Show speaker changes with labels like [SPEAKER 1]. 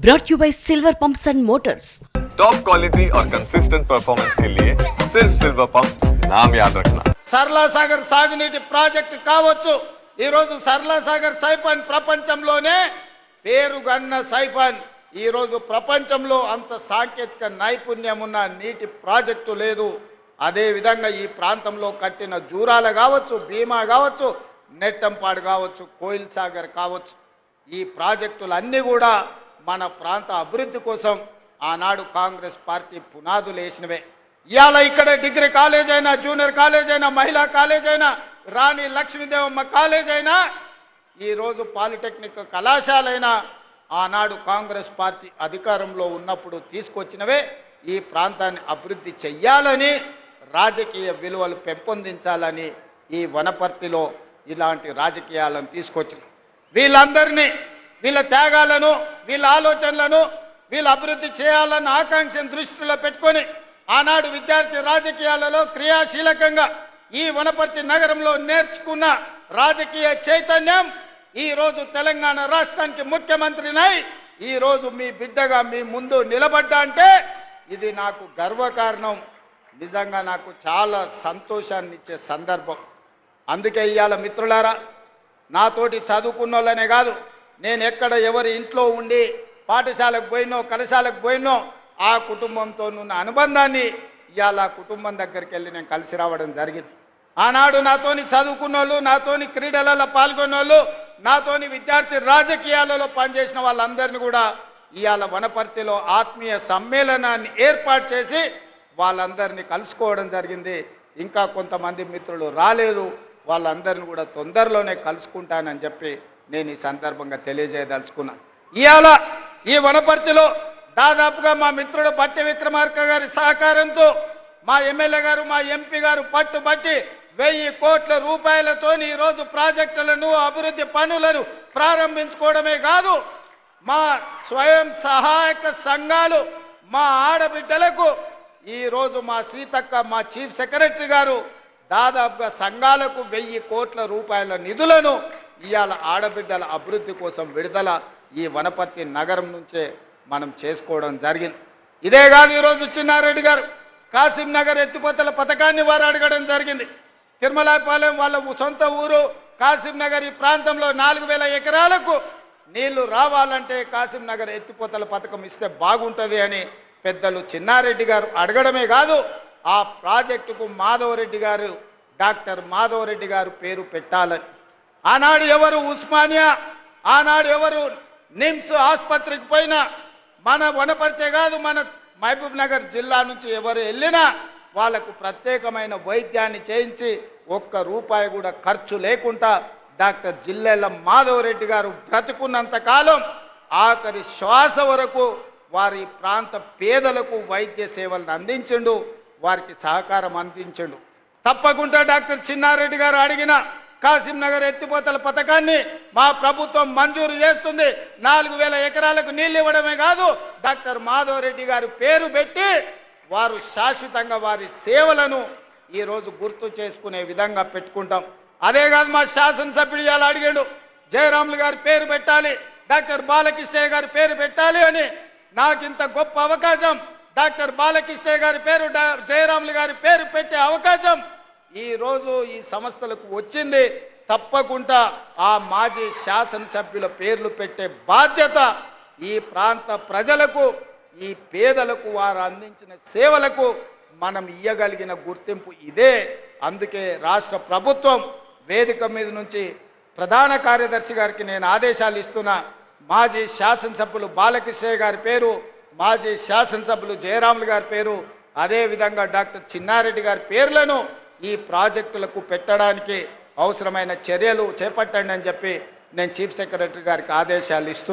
[SPEAKER 1] brought you by Silver Pumps and Motors.
[SPEAKER 2] Top quality और consistent performance के लिए सिर्फ सिल्वर पंप्स नाम याद रखना।
[SPEAKER 3] సరళ సాగర్ సాగునీటి ప్రాజెక్టు కావచ్చు, ఈ రోజు సరళ సాగర్ సైఫన్ ప్రపంచంలోనే పేరుగన్న సైఫన్. ఈ రోజు ప్రపంచంలో అంత సాంకేతిక నైపుణ్యం ఉన్న నీటి ప్రాజెక్టు లేదు. అదే విధంగా ఈ ప్రాంతంలో కట్టిన జూరాల కావచ్చు, భీమా కావచ్చు, నెట్టంపాడు కావచ్చు, కోయిల్ సాగర్ కావచ్చు, ఈ ప్రాజెక్టులన్నీ కూడా మన ప్రాంత అభివృద్ధి కోసం ఆనాడు కాంగ్రెస్ పార్టీ పునాదులు వేసినవే. ఇవాళ ఇక్కడ డిగ్రీ కాలేజ్ అయినా, జూనియర్ కాలేజ్ అయినా, మహిళా కాలేజ్ అయినా, రాణి లక్ష్మీదేవమ్మ కాలేజ్ అయినా, ఈరోజు పాలిటెక్నిక్ కళాశాలైనా ఆనాడు కాంగ్రెస్ పార్టీ అధికారంలో ఉన్నప్పుడు తీసుకొచ్చినవే. ఈ ప్రాంతాన్ని అభివృద్ధి చెయ్యాలని, రాజకీయ విలువలు పెంపొందించాలని ఈ వనపర్తిలో ఇలాంటి రాజకీయాలను తీసుకొచ్చిన వీళ్ళందరినీ, వీళ్ళ త్యాగాలను, వీళ్ళ ఆలోచనలను, వీళ్ళ అభివృద్ధి చేయాలన్న ఆకాంక్షను దృష్టిలో పెట్టుకొని ఆనాడు విద్యార్థి రాజకీయాలలో క్రియాశీలకంగా ఈ వనపర్తి నగరంలో నేర్చుకున్న రాజకీయ చైతన్యం ఈరోజు తెలంగాణ రాష్ట్రానికి ముఖ్యమంత్రినై ఈరోజు మీ బిడ్డగా మీ ముందు నిలబడ్డా అంటే ఇది నాకు గర్వకారణం. నిజంగా నాకు చాలా సంతోషాన్ని ఇచ్చే సందర్భం. అందుకే ఇవాళ మిత్రులారా, నాతోటి చదువుకున్న వాళ్ళనే కాదు, నేను ఎక్కడ ఎవరి ఇంట్లో ఉండి పాఠశాలకు పోయినో, కళాశాలకు పోయినో ఆ కుటుంబంతో ఉన్న అనుబంధాన్ని ఇవాళ కుటుంబం దగ్గరికి వెళ్ళి నేను కలిసి రావడం జరిగింది. ఆనాడు నాతోని చదువుకున్న వాళ్ళు, నాతోని క్రీడలలో పాల్గొన్న వాళ్ళు, నాతోని విద్యార్థి రాజకీయాలలో పనిచేసిన వాళ్ళందరినీ కూడా ఇవాళ వనపర్తిలో ఆత్మీయ సమ్మేళనాన్ని ఏర్పాటు చేసి వాళ్ళందరినీ కలుసుకోవడం జరిగింది. ఇంకా కొంతమంది మిత్రులు రాలేదు, వాళ్ళందరినీ కూడా తొందరలోనే కలుసుకుంటానని చెప్పి నేను ఈ సందర్భంగా తెలియజేయదలుచుకున్నాను. ఇవాళ ఈ వనపర్తిలో దాదాపుగా మా మిత్రుడు బట్టి విక్రమార్క గారి సహకారంతో మా ఎమ్మెల్యే గారు, మా ఎంపీ గారు పట్టుబట్టి 1000 కోట్ల రూపాయలతో ఈరోజు ప్రాజెక్టులను, అభివృద్ధి పనులను ప్రారంభించుకోవడమే కాదు, మా స్వయం సహాయక సంఘాలు, మా ఆడబిడ్డలకు ఈరోజు మా సీతక్క, మా చీఫ్ సెక్రటరీ గారు దాదాపుగా సంఘాలకు 1000 కోట్ల రూపాయల నిధులను ఇవాళ ఆడబిడ్డల అభివృద్ధి కోసం విడుదల ఈ వనపర్తి నగరం నుంచే మనం చేసుకోవడం జరిగింది. ఇదే కాదు, ఈరోజు చిన్నారెడ్డి గారు కాసిం నగర్ ఎత్తిపోతల పథకాన్ని వారు అడగడం జరిగింది. తిరుమలాపాలెం వాళ్ళ సొంత ఊరు కాసిం నగర్, ఈ ప్రాంతంలో 4000 ఎకరాలకు నీళ్లు రావాలంటే కాసిం నగర్ ఎత్తిపోతల పథకం ఇస్తే బాగుంటుంది అని పెద్దలు చిన్నారెడ్డి గారు అడగడమే కాదు, ఆ ప్రాజెక్టుకు మాధవరెడ్డి గారు, డాక్టర్ మాధవరెడ్డి గారు పేరు పెట్టాలని. ఆనాడు ఎవరు ఉస్మానియా, ఆనాడు ఎవరు నిమ్స్ ఆసుపత్రికి పోయినా, మన వనపర్తే కాదు మన మహబూబ్ నగర్ జిల్లా నుంచి ఎవరు వెళ్ళినా వాళ్ళకు ప్రత్యేకమైన వైద్యాన్ని చేయించి ఒక్క రూపాయి కూడా ఖర్చు లేకుండా డాక్టర్ జిల్లెల మాధవరెడ్డి గారు బ్రతుకున్నంత కాలం ఆఖరి శ్వాస వరకు వారి ప్రాంత పేదలకు వైద్య సేవలను అందించండు, వారికి సహకారం అందించండు. తప్పకుండా డాక్టర్ చిన్నారెడ్డి గారు అడిగిన కాసిం నగర్ ఎత్తిపోతల పథకాన్ని మా ప్రభుత్వం మంజూరు చేస్తుంది. 4000 ఎకరాలకు నీళ్ళు ఇవ్వడమే కాదు, డాక్టర్ మాధవరెడ్డి గారు పేరు పెట్టి వారు శాశ్వతంగా వారి సేవలను ఈరోజు గుర్తు చేసుకునే విధంగా పెట్టుకుంటాం. అదే కాదు, మా శాసనసభ్యుడు ఇలా అడిగాడు, జయరాములు గారి పేరు పెట్టాలి, డాక్టర్ బాలకృష్ణయ్య గారి పేరు పెట్టాలి అని. నాకు ఇంత గొప్ప అవకాశం, డాక్టర్ బాలకృష్ణయ్య గారి పేరు, జయరాములు గారి పేరు పెట్టే అవకాశం ఈరోజు ఈ సంస్థలకు వచ్చింది. తప్పకుండా ఆ మాజీ శాసనసభ్యుల పేర్లు పెట్టే బాధ్యత ఈ ప్రాంత ప్రజలకు, ఈ పేదలకు వారు అందించిన సేవలకు మనం ఇయ్యగలిగిన గుర్తింపు ఇదే. అందుకే రాష్ట్ర ప్రభుత్వం వేదిక మీద నుంచి ప్రధాన కార్యదర్శి గారికి నేను ఆదేశాలు ఇస్తున్నా, మాజీ శాసనసభ్యులు బాలకృష్ణయ్య గారి పేరు, మాజీ శాసనసభ్యులు జయరాములు గారి పేరు, అదేవిధంగా డాక్టర్ చిన్నారెడ్డి గారి పేర్లను ఈ ప్రాజెక్టులకు పెట్టడానికి అవసరమైన చర్యలు చేపట్టండి అని చెప్పి నేను చీఫ్ సెక్రటరీ గారికి ఆదేశాలు ఇస్తున్నాను.